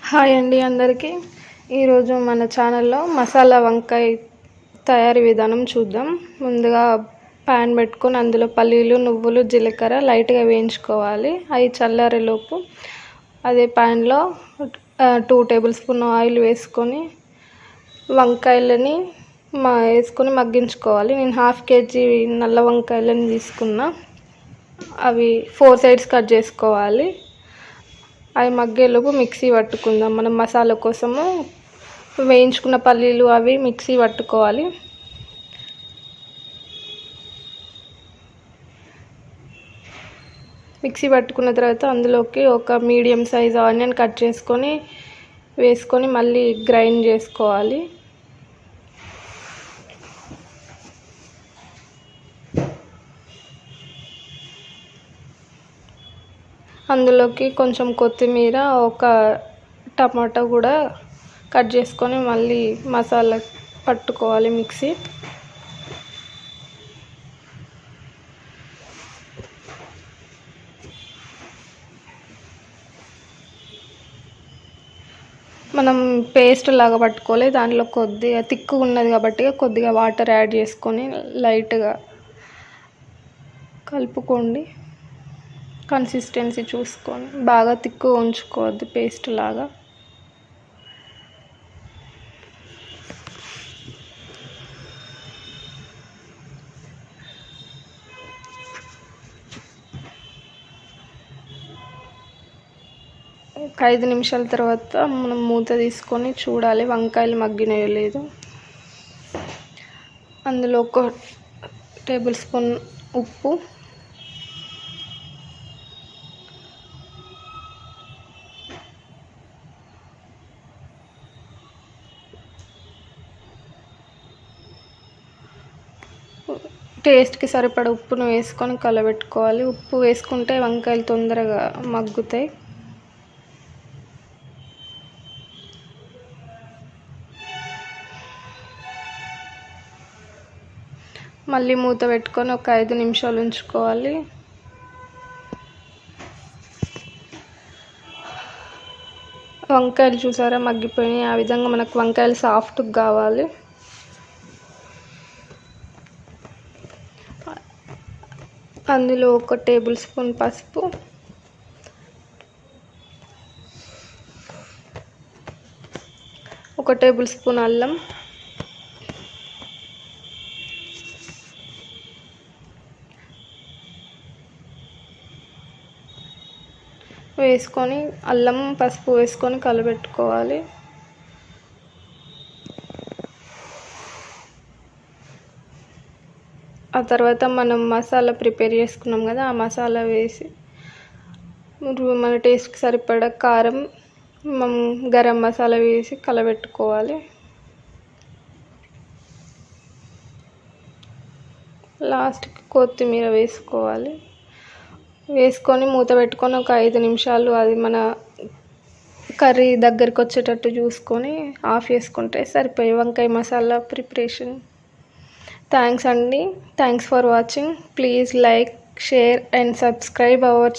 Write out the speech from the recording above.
Hi అండి అందరికీ. ఈరోజు మన ఛానల్లో మసాలా వంకాయ తయారీ విధానం చూద్దాం. ముందుగా ప్యాన్ పెట్టుకొని అందులో పల్లీలు, నువ్వులు, జీలకర్ర లైట్గా వేయించుకోవాలి. అవి చల్లారేలోపు అదే ప్యాన్లో 2 టేబుల్ స్పూన్ ఆయిల్ వేసుకొని వంకాయలని వేసుకొని మగ్గించుకోవాలి. నేను 1/2 kg నల్ల వంకాయలని తీసుకున్నా. అవి 4 సైడ్స్ కట్ చేసుకోవాలి. అవి మగ్గేలోపు మిక్సీ పట్టుకుందాం. మనం మసాలా కోసము వేయించుకున్న పల్లీలు అవి మిక్సీ పట్టుకోవాలి. మిక్సీ పట్టుకున్న తర్వాత అందులోకి ఒక మీడియం సైజ్ ఆనియన్ కట్ చేసుకొని వేసుకొని మళ్ళీ గ్రైండ్ చేసుకోవాలి. అందులోకి కొంచెం కొత్తిమీర, ఒక టమాటా కూడా కట్ చేసుకొని మళ్ళీ మసాలా పట్టుకోవాలి మిక్సీ. మనం పేస్ట్ లాగా పట్టుకోవాలి. దాంట్లో కొద్దిగా తిక్కుగా ఉన్నది కాబట్టి కొద్దిగా వాటర్ యాడ్ చేసుకొని లైట్గా కలుపుకోండి. కన్సిస్టెన్సీ చూసుకొని బాగా తిక్కుగా ఉంచుకోవద్దు పేస్ట్ లాగా. ఒక 5 నిమిషాల తర్వాత మనం మూత తీసుకొని చూడాలి వంకాయలు మగ్గినాయో లేదు. అందులో 1 టేబుల్ స్పూన్ ఉప్పు, టేస్ట్కి సరిపడా ఉప్పును వేసుకొని కలబెట్టుకోవాలి. ఉప్పు వేసుకుంటే వంకాయలు తొందరగా మగ్గుతాయి. మళ్ళీ మూత పెట్టుకొని ఒక 5 నిమిషాలు ఉంచుకోవాలి. వంకాయలు చూసారా మగ్గిపోయినాయి. ఆ విధంగా మనకు వంకాయలు సాఫ్ట్గా కావాలి. అందులో 1 టేబుల్ స్పూన్ పసుపు, 1 టేబుల్ స్పూన్ అల్లం, వేసుకొని అల్లం పసుపు వేసుకొని కలబెట్టుకోవాలి. ఆ తర్వాత మనం మసాలా ప్రిపేర్ చేసుకున్నాం కదా, ఆ మసాలా వేసి మన టేస్ట్కి సరిపడా కారం, గరం మసాలా వేసి కలబెట్టుకోవాలి. లాస్ట్కి కొత్తిమీర వేసుకోవాలి. వేసుకొని మూత పెట్టుకొని ఒక 5 నిమిషాలు అది మన కర్రీ దగ్గరికి వచ్చేటట్టు చూసుకొని ఆఫ్ చేసుకుంటే సరిపోయి వంకాయ మసాలా ప్రిపరేషన్. థ్యాంక్స్ అండి. Thanks for watching. Please like, share and subscribe our